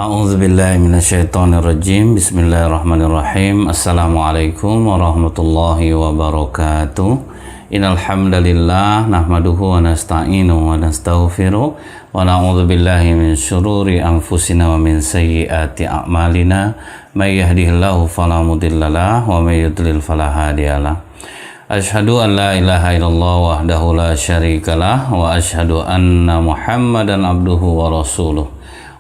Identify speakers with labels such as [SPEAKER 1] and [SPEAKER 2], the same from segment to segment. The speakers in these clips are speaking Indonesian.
[SPEAKER 1] A'udzubillahi minasyaitonirrajim. Bismillahirrahmanirrahim. Assalamualaikum warahmatullahi wabarakatuh. Innal hamdalillah nahmaduhu wa nasta'inuhu wa nastaghfiruh wa na'udzubillahi min syururi anfusina wa min sayyiati a'malina. May yahdihillahu fala mudhillalah wa may yudlil fala hadiyalah. Asyhadu an la ilaha illallah wahdahu la syarikalah wa asyhadu anna Muhammadan abduhu wa rasuluh.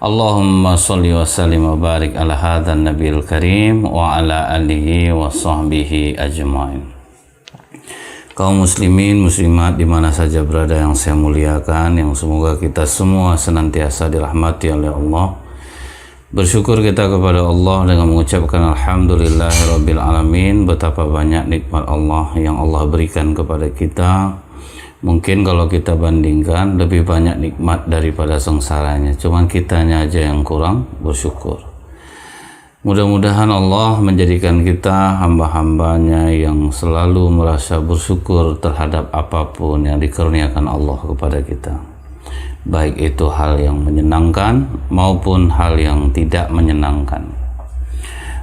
[SPEAKER 1] Allahumma sholli wa sallim wa barik ala hadzal nabiyil karim wa ala alihi wa sahbihi ajmain. Kaum muslimin muslimat di mana saja berada yang saya muliakan, yang semoga kita semua senantiasa dirahmati oleh Allah. Bersyukur kita kepada Allah dengan mengucapkan alhamdulillahirabbil alamin. Betapa banyak nikmat Allah yang Allah berikan kepada kita. Mungkin kalau kita bandingkan lebih banyak nikmat daripada sengsaranya, cuman kitanya aja yang kurang bersyukur. Mudah-mudahan Allah menjadikan kita hamba-hambanya yang selalu merasa bersyukur terhadap apapun yang dikaruniakan Allah kepada kita, baik itu hal yang menyenangkan maupun hal yang tidak menyenangkan.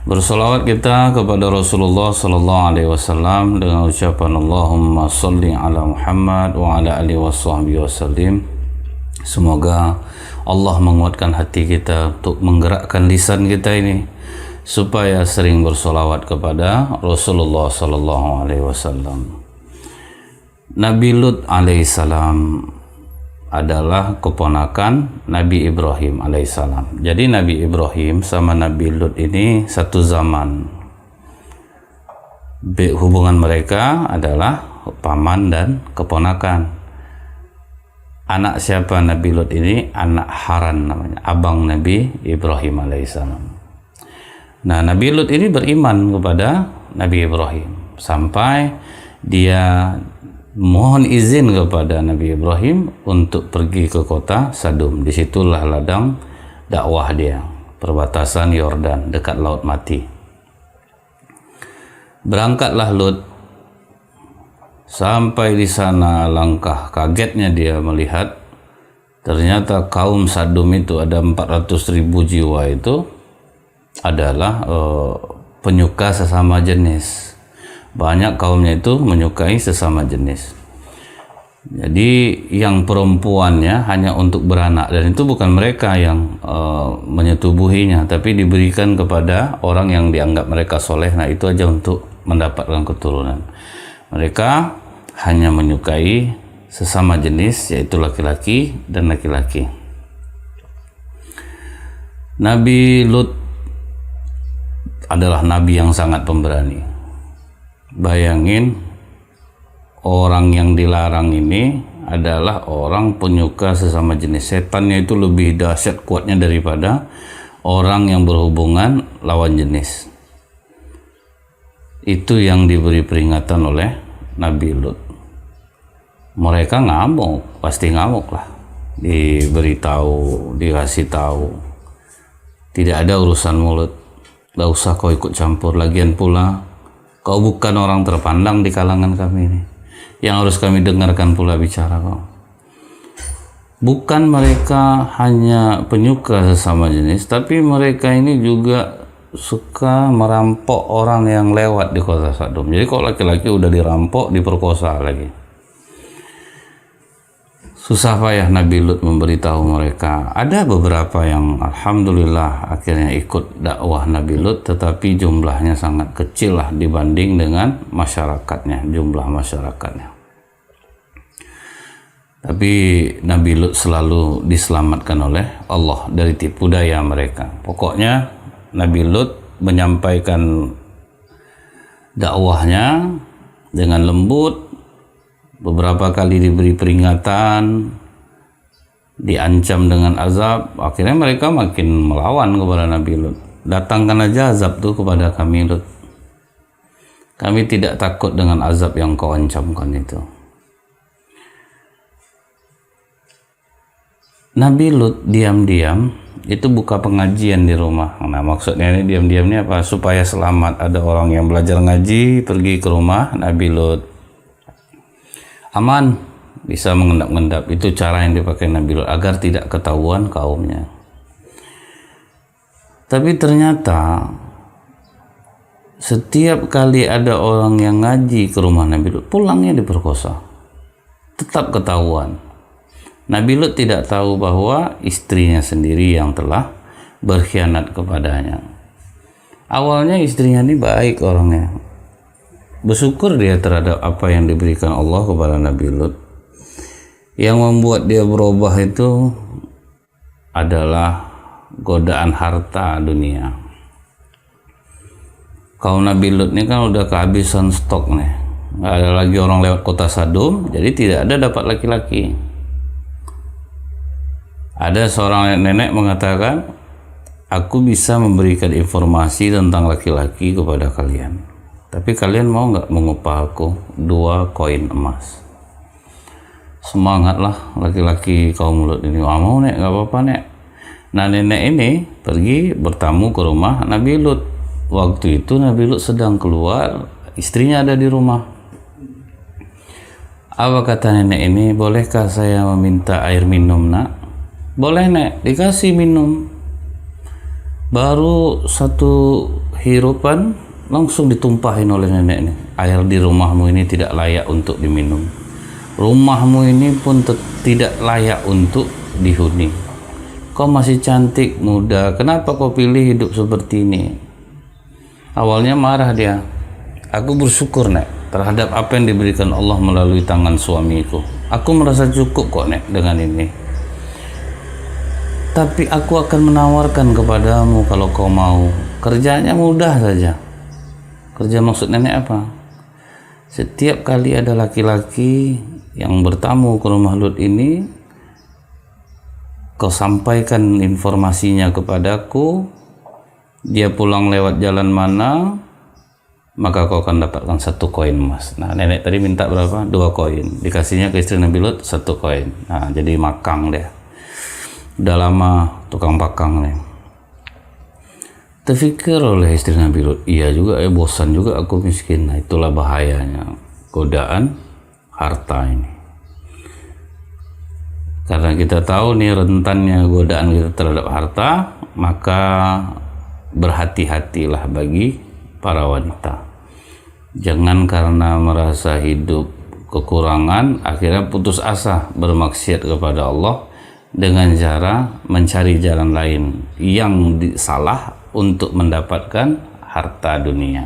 [SPEAKER 1] Bersolawat kita kepada Rasulullah sallallahu alaihi wasallam dengan ucapan Allahumma sholli ala Muhammad wa ala alihi washabbihi wasallim. Semoga Allah menguatkan hati kita untuk menggerakkan lisan kita ini supaya sering bersolawat kepada Rasulullah sallallahu alaihi wasallam. Nabi Lut alaihissalam adalah keponakan Nabi Ibrahim alaihissalam. Jadi Nabi Ibrahim sama Nabi Lut ini satu zaman. Hubungan mereka adalah paman dan keponakan. Anak siapa Nabi Lut ini? Anak Haran namanya, abang Nabi Ibrahim alaihissalam. Nah, Nabi Lut ini beriman kepada Nabi Ibrahim sampai dia mohon izin kepada Nabi Ibrahim untuk pergi ke kota Sadum. Disitulah ladang dakwah dia, perbatasan Yordan dekat Laut Mati. Berangkatlah Lut. Sampai di sana langkah kagetnya dia melihat ternyata kaum Sadum itu ada 400.000 jiwa itu adalah penyuka sesama jenis. Banyak kaumnya itu menyukai sesama jenis. Jadi yang perempuannya hanya untuk beranak, dan itu bukan mereka yang menyetubuhinya, tapi diberikan kepada orang yang dianggap mereka soleh. Nah, itu aja untuk mendapatkan keturunan. Mereka hanya menyukai sesama jenis, yaitu laki-laki dan laki-laki. Nabi Lut adalah nabi yang sangat pemberani. Bayangin, orang yang dilarang ini adalah orang penyuka sesama jenis. Setannya itu lebih dahsyat kuatnya daripada orang yang berhubungan lawan jenis. Itu yang diberi peringatan oleh Nabi Lut. Mereka ngamuk, pasti ngamuk lah. Diberitahu, dikasih tahu. Tidak ada urusan mulut. Gak usah kau ikut campur, lagian pula kau bukan orang terpandang di kalangan kami ini, yang harus kami dengarkan pula bicara kau. Bukan mereka hanya penyuka sesama jenis, tapi mereka ini juga suka merampok orang yang lewat di kota Sadum. Jadi kalau laki-laki udah dirampok, diperkosa lagi. Susah payah Nabi Lut memberitahu mereka. Ada beberapa yang alhamdulillah akhirnya ikut dakwah Nabi Lut, tetapi jumlahnya sangat kecil lah dibanding dengan masyarakatnya, jumlah masyarakatnya. Tapi Nabi Lut selalu diselamatkan oleh Allah dari tipu daya mereka. Pokoknya Nabi Lut menyampaikan dakwahnya dengan lembut. Beberapa kali diberi peringatan, diancam dengan azab. Akhirnya mereka makin melawan kepada Nabi Lut. Datangkan aja azab tuh kepada kami Lut. Kami tidak takut dengan azab yang kau ancamkan itu. Nabi Lut diam-diam itu buka pengajian di rumah. Nah, maksudnya ini diam-diam ini apa? Supaya selamat. Ada orang yang belajar ngaji pergi ke rumah Nabi Lut, aman, bisa mengendap-endap. Itu cara yang dipakai Nabi Lut agar tidak ketahuan kaumnya. Tapi ternyata setiap kali ada orang yang ngaji ke rumah Nabi Lut, pulangnya diperkosa. Tetap ketahuan. Nabi Lut tidak tahu bahwa istrinya sendiri yang telah berkhianat kepadanya. Awalnya istrinya ini baik orangnya, bersyukur dia terhadap apa yang diberikan Allah kepada Nabi Lut. Yang membuat dia berubah itu adalah godaan harta dunia. Kaum Nabi Lut ini kan udah kehabisan stok nih, nggak ada lagi orang lewat kota Sadum, jadi tidak ada dapat laki-laki. Ada seorang nenek mengatakan, aku bisa memberikan informasi tentang laki-laki kepada kalian, tapi kalian mau nggak mengupah aku 2 koin emas? Semangatlah laki-laki kaum Lut ini. Mau nek, nggak apa-apa nek. Nah nenek ini pergi bertamu ke rumah Nabi Lut. Waktu itu Nabi Lut sedang keluar, istrinya ada di rumah. Apa kata nenek ini? Bolehkah saya meminta air minum nak? Boleh nek, dikasih minum. Baru 1 hirupan langsung ditumpahin oleh nenek ini. Air di rumahmu ini tidak layak untuk diminum. Rumahmu ini pun tidak layak untuk dihuni. Kau masih cantik, muda, kenapa kau pilih hidup seperti ini? Awalnya marah dia. Aku bersyukur nek terhadap apa yang diberikan Allah melalui tangan suamiku. Aku merasa cukup kok nek dengan ini. Tapi aku akan menawarkan kepadamu kalau kau mau. Kerjanya mudah saja. Kerja maksud nenek apa? Setiap kali ada laki-laki yang bertamu ke rumah Lut ini, kau sampaikan informasinya kepadaku, dia pulang lewat jalan mana, maka kau akan dapatkan 1 koin emas. Nah nenek tadi minta berapa? 2 koin. Dikasihnya ke istri Nabi Lut 1 koin. Nah jadi makang dia. Udah lama tukang pakang nih. Terfikir oleh istri Nabi Lut, iya juga bosan juga aku miskin. Nah itulah bahayanya godaan harta ini. Karena kita tahu nih rentannya godaan kita terhadap harta, maka berhati-hatilah bagi para wanita. Jangan karena merasa hidup kekurangan akhirnya putus asa bermaksiat kepada Allah dengan cara mencari jalan lain yang salah untuk mendapatkan harta dunia.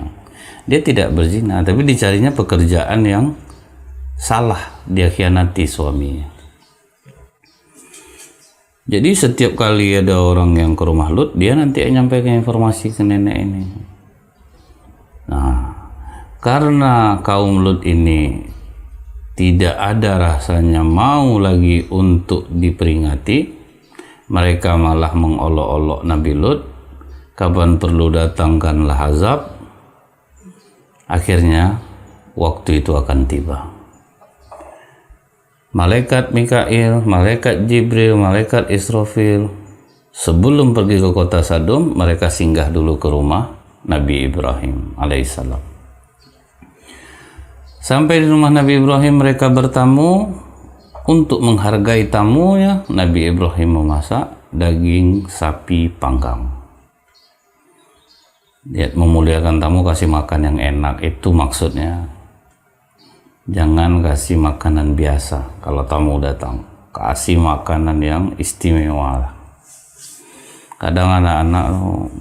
[SPEAKER 1] Dia tidak berzina, tapi dicarinya pekerjaan yang salah, dia khianati suaminya. Jadi setiap kali ada orang yang ke rumah Lut, dia nanti nyampaikan informasi ke nenek ini. Nah, karena kaum Lut ini tidak ada rasanya mau lagi untuk diperingati, mereka malah mengolok-olok Nabi Lut. Kapan perlu datangkanlah azab. Akhirnya waktu itu akan tiba. Malaikat Mikail, malaikat Jibril, malaikat Israfil sebelum pergi ke kota Sadum, mereka singgah dulu ke rumah Nabi Ibrahim alaihissalam. Sampai di rumah Nabi Ibrahim mereka bertamu. Untuk menghargai tamunya, Nabi Ibrahim memasak daging sapi panggang. Dia memuliakan tamu, kasih makan yang enak, itu maksudnya. Jangan kasih makanan biasa kalau tamu datang, kasih makanan yang istimewa. Kadang anak-anak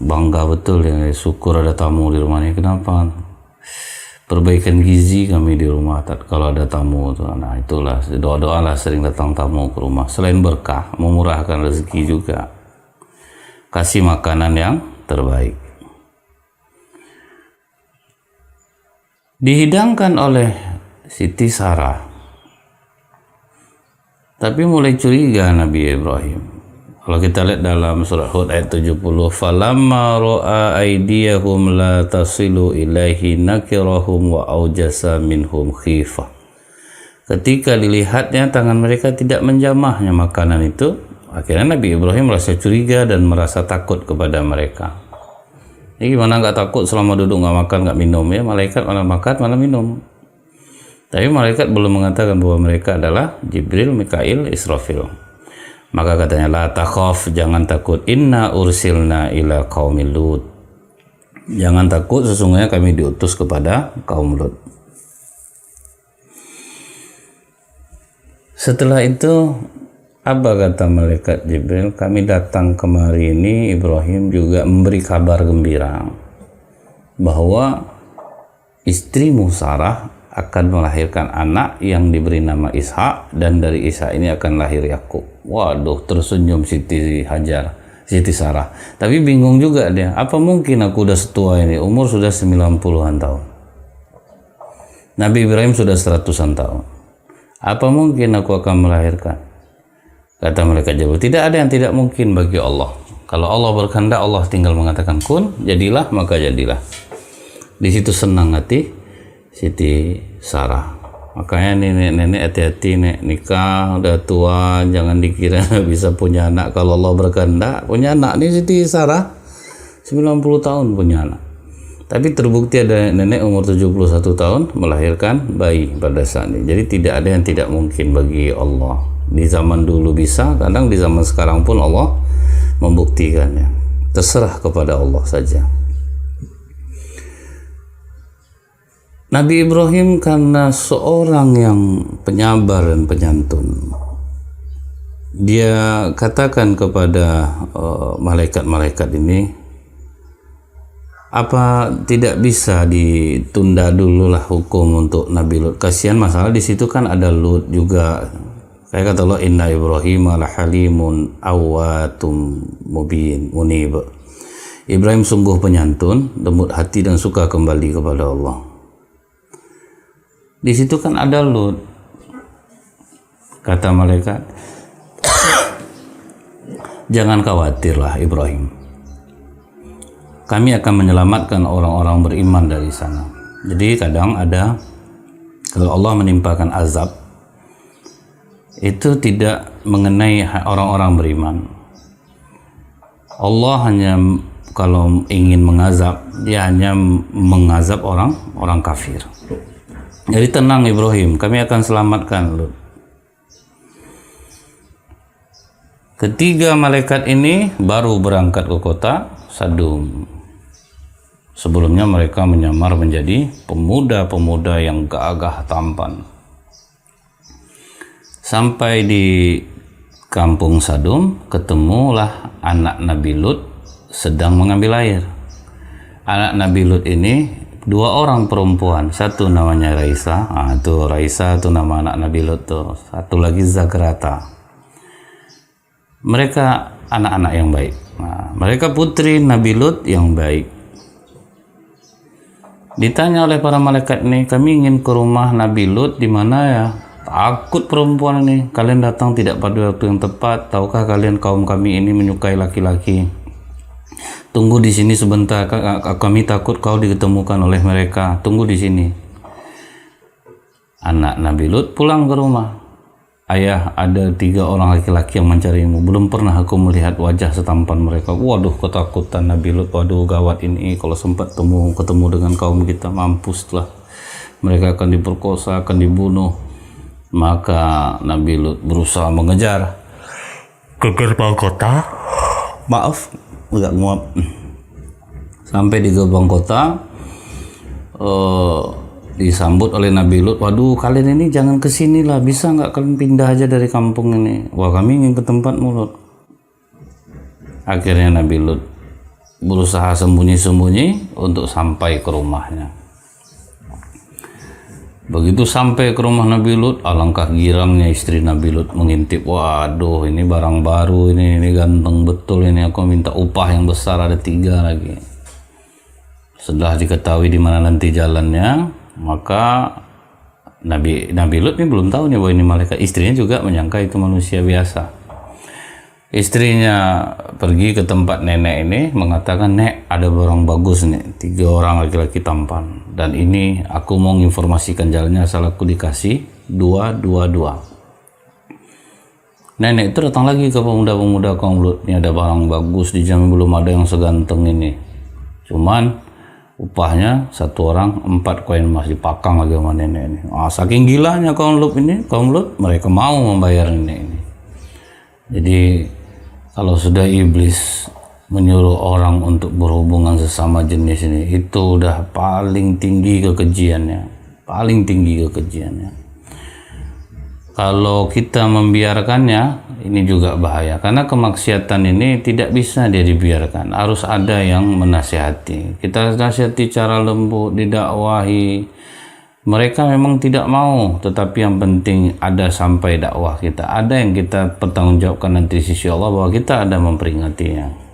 [SPEAKER 1] bangga betul ya, syukur ada tamu di rumah ini. Kenapa? Perbaikan gizi kami di rumah kalau ada tamu tuh. Nah itulah doa-doalah sering datang tamu ke rumah. Selain berkah, memurahkan rezeki juga. Kasih makanan yang terbaik. Dihidangkan oleh Siti Sarah. Tapi mulai curiga Nabi Ibrahim. Kalau kita lihat dalam surah Hud ayat 70, falamma ra'a aydiyahum la tasilu ilaihi nakirahum wa aujasa minhum khifah. Ketika dilihatnya tangan mereka tidak menjamahnya makanan itu, akhirnya Nabi Ibrahim merasa curiga dan merasa takut kepada mereka. Ini gimana nggak takut selama duduk nggak makan nggak minum ya? Malaikat malah makan malah minum. Tapi malaikat belum mengatakan bahwa mereka adalah Jibril, Mikail, Israfil. Maka katanya, la takhaf, jangan takut, inna ursilna ila qaumil Lut. Jangan takut, sesungguhnya kami diutus kepada kaum Lut. Setelah itu, apa kata malaikat Jibril? Kami datang kemari ini, Ibrahim juga memberi kabar gembira bahwa istrimu Sarah akan melahirkan anak yang diberi nama Ishak, dan dari Ishak ini akan lahir Yakub. Waduh, tersenyum Siti Sarah. Tapi bingung juga dia, apa mungkin aku udah setua ini, umur sudah 90-an tahun. Nabi Ibrahim sudah 100-an tahun. Apa mungkin aku akan melahirkan? Kata malaikat Jibril, tidak ada yang tidak mungkin bagi Allah. Kalau Allah berkehendak, Allah tinggal mengatakan kun, jadilah, maka jadilah. Di situ senang hati Siti Sarah. Makanya nenek hati-hati, nek nikah udah tua, jangan dikira bisa punya anak kalau Allah berkehendak. Punya anak nih Siti Sarah 90 tahun punya anak. Tapi terbukti ada nenek umur 71 tahun melahirkan bayi pada saat ini. Jadi tidak ada yang tidak mungkin bagi Allah. Di zaman dulu bisa, kadang di zaman sekarang pun Allah membuktikannya. Terserah kepada Allah saja. Nabi Ibrahim karena seorang yang penyabar dan penyantun, dia katakan kepada malaikat-malaikat ini, apa tidak bisa ditunda dululah hukum untuk Nabi Lut? Kasihan, masalah di situ kan ada Lut juga. Kayak kata Allah, inna Ibrahim la halimun awwatum munib. Ibrahim sungguh penyantun, lembut hati dan suka kembali kepada Allah. Di situ kan ada Lut. Kata malaikat, jangan khawatirlah Ibrahim, kami akan menyelamatkan orang-orang beriman dari sana. Jadi kadang ada, kalau Allah menimpakan azab, itu tidak mengenai orang-orang beriman. Allah hanya kalau ingin mengazab, dia hanya mengazab orang kafir. Jadi tenang Ibrahim, kami akan selamatkan Lut. Ketiga malaikat ini baru berangkat ke kota Sadum. Sebelumnya mereka menyamar menjadi pemuda-pemuda yang gagah tampan. Sampai di kampung Sadum, ketemulah anak Nabi Lut sedang mengambil air. Anak Nabi Lut ini dua orang perempuan, satu namanya Raisa, Raisa itu nama anak Nabi Lut tuh. Satu lagi Zagrata. Mereka anak-anak yang baik. Mereka putri Nabi Lut yang baik. Ditanya oleh para malaikat ini, kami ingin ke rumah Nabi Lut di mana ya? Takut perempuan ini. Kalian datang tidak pada waktu yang tepat. Tahukah kalian kaum kami ini menyukai laki-laki? Tunggu di sini sebentar. Kami takut kau diketemukan oleh mereka. Tunggu di sini. Anak Nabi Lut pulang ke rumah. Ayah, ada 3 orang laki-laki yang mencarimu. Belum pernah aku melihat wajah setampan mereka. Waduh, ketakutan Nabi Lut. Waduh, gawat ini. Kalau sempat ketemu dengan kaum kita, mampuslah. Mereka akan diperkosa, akan dibunuh. Maka Nabi Lut berusaha mengejar ke gerbang kota. Maaf, agak nguap. Sampai di gerbang kota, disambut oleh Nabi Lut. Waduh, kalian ini jangan kesini lah, bisa nggak kalian pindah aja dari kampung ini? Wah, kami ingin ke tempat Lut. Akhirnya Nabi Lut berusaha sembunyi-sembunyi untuk sampai ke rumahnya. Begitu sampai ke rumah Nabi Lut, alangkah girangnya istri Nabi Lut mengintip. Waduh, ini barang baru, ini ganteng betul ini. Aku minta upah yang besar, ada 3 lagi. Setelah diketahui di mana nanti jalannya, maka Nabi Lut ini belum tahu nih bahwa ini malaikat. Istrinya juga menyangka itu manusia biasa. Istrinya pergi ke tempat nenek ini, mengatakan, "Nek, ada barang bagus nih, 3 orang laki-laki tampan. Dan ini aku mau menginformasikan jalannya, asal aku dikasih 2. Nenek itu datang lagi ke pemuda-pemuda kaum Lut. Ini ada barang bagus, dijamin belum ada yang seganteng ini. Cuman upahnya 1 orang 4 koin emas, dipakang lagi sama nenek ini. Saking gilanya kaum Lut ini, mereka mau membayar nenek ini. Jadi kalau sudah iblis menyuruh orang untuk berhubungan sesama jenis ini, itu udah paling tinggi kekejiannya, paling tinggi kekejiannya. Kalau kita membiarkannya, ini juga bahaya, karena kemaksiatan ini tidak bisa dia dibiarkan, harus ada yang menasihati. Kita nasihati cara lembut, didakwahi. Mereka memang tidak mau, tetapi yang penting ada sampai dakwah kita, ada yang kita pertanggungjawabkan nanti di sisi Allah, bahwa kita ada memperingatinya.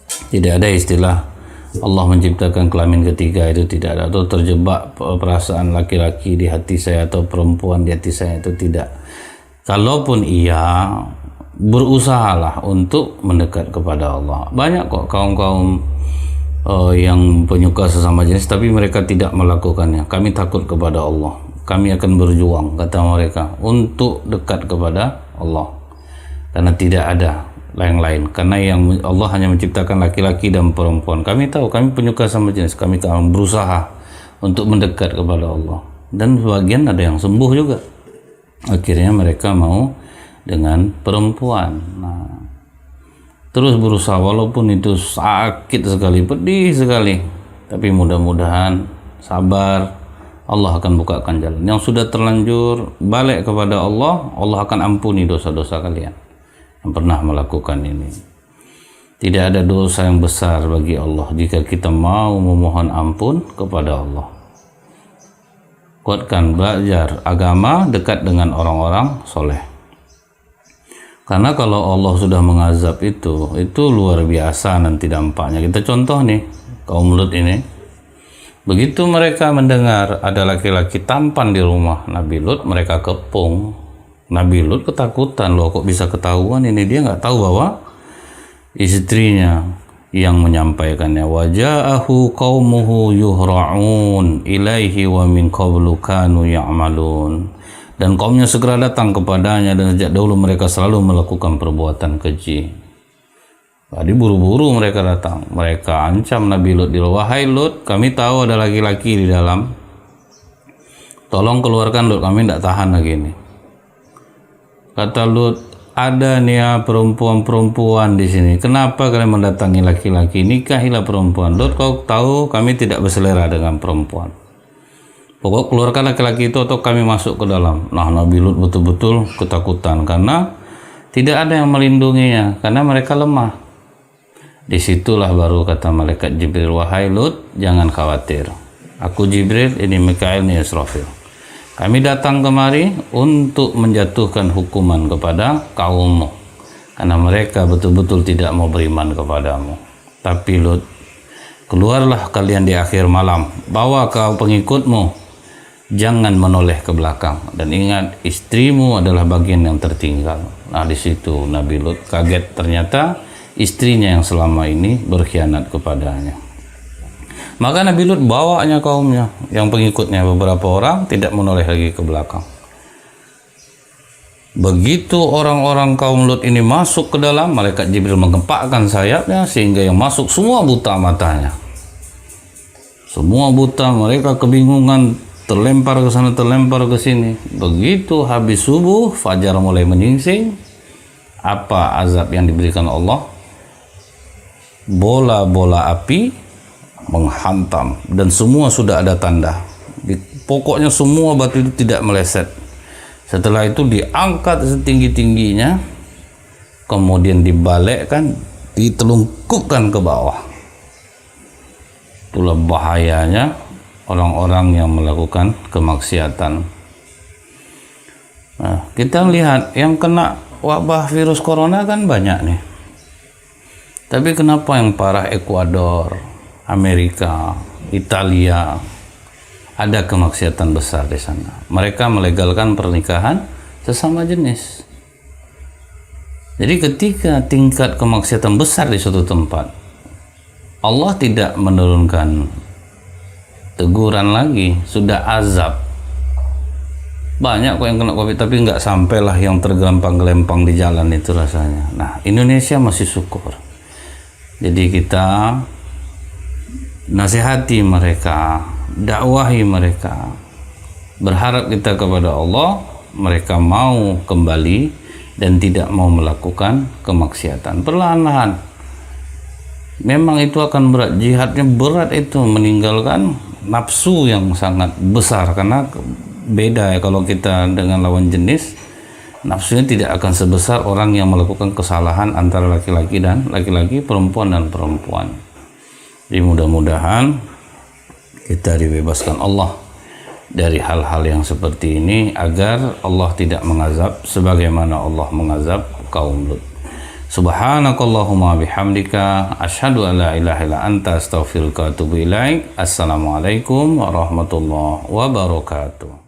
[SPEAKER 1] Tidak ada istilah Allah menciptakan kelamin ketiga, itu tidak ada, atau terjebak perasaan laki-laki di hati saya atau perempuan di hati saya, itu tidak. Kalaupun iya, berusahalah untuk mendekat kepada Allah. Banyak kok kaum-kaum yang penyuka sesama jenis tapi mereka tidak melakukannya. Kami takut kepada Allah, kami akan berjuang, kata mereka, untuk dekat kepada Allah, karena tidak ada yang lain, karena yang Allah hanya menciptakan laki-laki dan perempuan. Kami tahu, kami penyuka sama jenis, kami akan berusaha untuk mendekat kepada Allah. Dan sebagian ada yang sembuh juga, akhirnya mereka mau dengan perempuan. Nah, terus berusaha, walaupun itu sakit sekali, pedih sekali, tapi mudah-mudahan sabar, Allah akan bukakan jalan. Yang sudah terlanjur balik kepada Allah, Allah akan ampuni dosa-dosa kalian yang pernah melakukan ini. Tidak ada dosa yang besar bagi Allah jika kita mau memohon ampun kepada Allah. Kuatkan, belajar agama, dekat dengan orang-orang soleh. Karena kalau Allah sudah mengazab itu luar biasa nanti dampaknya. Kita contoh nih, kaum Lut ini. Begitu mereka mendengar ada laki-laki tampan di rumah Nabi Lut, mereka kepung. Nabi Lut ketakutan, loh kok bisa ketahuan ini, dia nggak tahu bahwa istrinya yang menyampaikannya. Waja'ahu qaumuhu yuhra'un ilaihi wa min qablu kanu ya'malun. Dan kaumnya segera datang kepadanya, dan sejak dahulu mereka selalu melakukan perbuatan keji. Tadi buru-buru mereka datang, mereka ancam Nabi Lut, wahai Lut, kami tahu ada laki-laki di dalam, tolong keluarkan Lut, kami tidak tahan lagi ini. Kata Lut, ada nih ya perempuan-perempuan di sini, kenapa kalian mendatangi laki-laki? Nikahilah perempuan. Lut, kau tahu kami tidak berselera dengan perempuan. Pokok keluarkan laki-laki itu atau kami masuk ke dalam. Nah, Nabi Lut betul-betul ketakutan karena tidak ada yang melindunginya, karena mereka lemah. Disitulah baru kata malaikat Jibril, wahai Lut, jangan khawatir. Aku Jibril, ini Mikail, ini Israfil. Kami datang kemari untuk menjatuhkan hukuman kepada kaummu, karena mereka betul-betul tidak mau beriman kepadamu. Tapi Lut, keluarlah kalian di akhir malam, bawa kau pengikutmu, jangan menoleh ke belakang, dan ingat istrimu adalah bagian yang tertinggal. Nah, di situ Nabi Lut kaget, ternyata istrinya yang selama ini berkhianat kepadanya. Maka Nabi Lut bawanya kaumnya, yang pengikutnya beberapa orang, tidak menoleh lagi ke belakang. Begitu orang-orang kaum Lut ini masuk ke dalam, malaikat Jibril menggempakkan sayapnya sehingga yang masuk semua buta matanya. Semua buta, mereka kebingungan, terlempar ke sana, terlempar ke sini. Begitu habis subuh, fajar mulai menyingsing. Apa azab yang diberikan Allah? Bola-bola api menghantam, dan semua sudah ada tanda. Pokoknya semua batu itu tidak meleset. Setelah itu diangkat setinggi-tingginya, kemudian dibalikkan, ditelungkupkan ke bawah. Itulah bahayanya orang-orang yang melakukan kemaksiatan. Nah, kita lihat yang kena wabah virus corona kan banyak nih. Tapi kenapa yang parah Ekuador, Amerika, Italia, ada kemaksiatan besar di sana. Mereka melegalkan pernikahan sesama jenis. Jadi ketika tingkat kemaksiatan besar di suatu tempat, Allah tidak menurunkan teguran lagi, sudah azab. Banyak kok yang kena COVID, tapi nggak sampailah yang tergelempang-gelempang di jalan itu rasanya. Nah, Indonesia masih syukur. Jadi kita nasihati mereka, dakwahi mereka, berharap kita kepada Allah, mereka mau kembali dan tidak mau melakukan kemaksiatan. Perlahan-lahan. Memang itu akan berat, jihadnya berat itu, meninggalkan nafsu yang sangat besar, karena beda ya kalau kita dengan lawan jenis, nafsunya tidak akan sebesar orang yang melakukan kesalahan antara laki-laki dan laki-laki, perempuan dan perempuan. Jadi mudah-mudahan kita dibebaskan Allah dari hal-hal yang seperti ini, agar Allah tidak mengazab sebagaimana Allah mengazab kaum Lut. Subhanakallahumma bihamdika asyhadu an la ilaha illa anta astaghfiruka wa atubu ilaik. Assalamualaikum warahmatullahi wabarakatuh.